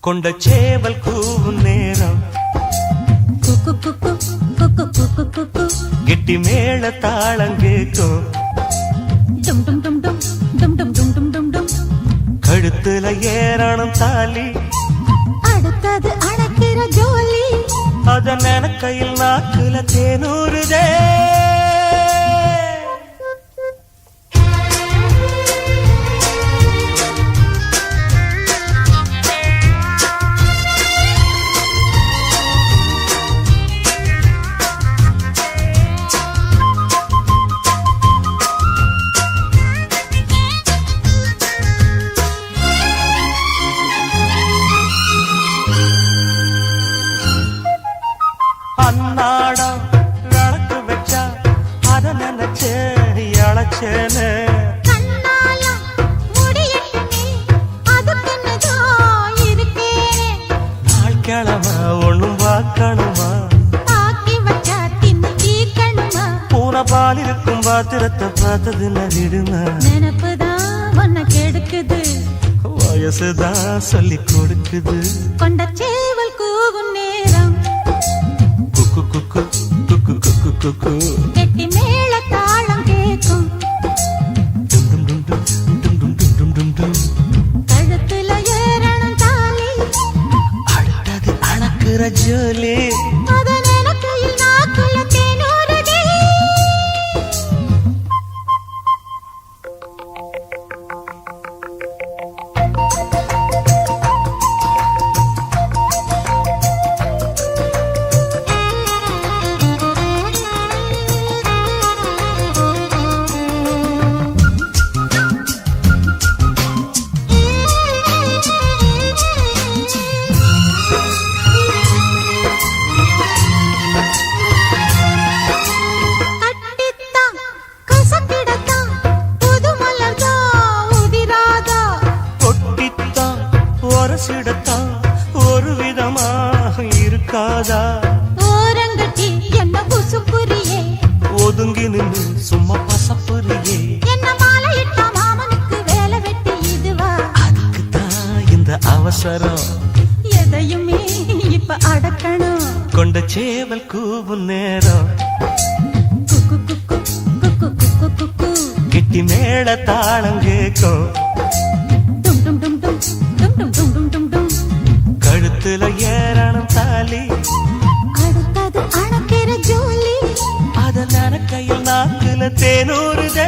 கொண்ட சேவல் கூவும் நேரம் கெட்டி மேள தாளம் கேட்கும் கழுத்துல ஏறணும் தாலி அடுத்தது அடக்கிற ஜோலி அத நினைக்கையில் நாக்குல தேனூறுதே அன்னாடம் விளக்கு வச்சா அத நினைச்சே அழைச்சேன்னு நாள் கிழமை ஒண்ணும் பார்க்கணுமா பூனை பால் இருக்கும் பாத்திரத்தை பார்த்தது நடிடுமா நினப்புதான் ஒன்ன கெடுக்குது வயசுதான் சொல்லி கொடுக்குது கொண்ட சேவல் கூவும் நேரம் கெட்டி மேள தாளம் கேட்கும் கழுத்துல ஏறணும் தாலி அடுத்தது அணக்குற ஜோலி அத நினைக்கையில் நாக்குல தேனூறுதே சிடத்தான் ஒரு விதமாக இருக்காதா ஓரங்கட்டி என்ன குசுப்புரியே ஒதுங்கி நின்று சும்மா பசப்புரியே என்ன மாலையிட்ட மாமனுக்கு வேலை வெட்டி இதுவா அதுக்குதான் இந்த அவசரம் எதையுமே இப்ப அடக்கணும் கொண்ட சேவல் கூவும் நேரம் கெட்டி மேள தாளம் கேட்கும் கழுத்துல ஏறணும் தாலி அடுத்தது அணக்கிற ஜோலி அத நினைக்கையில் நாக்குல தேனூறுதே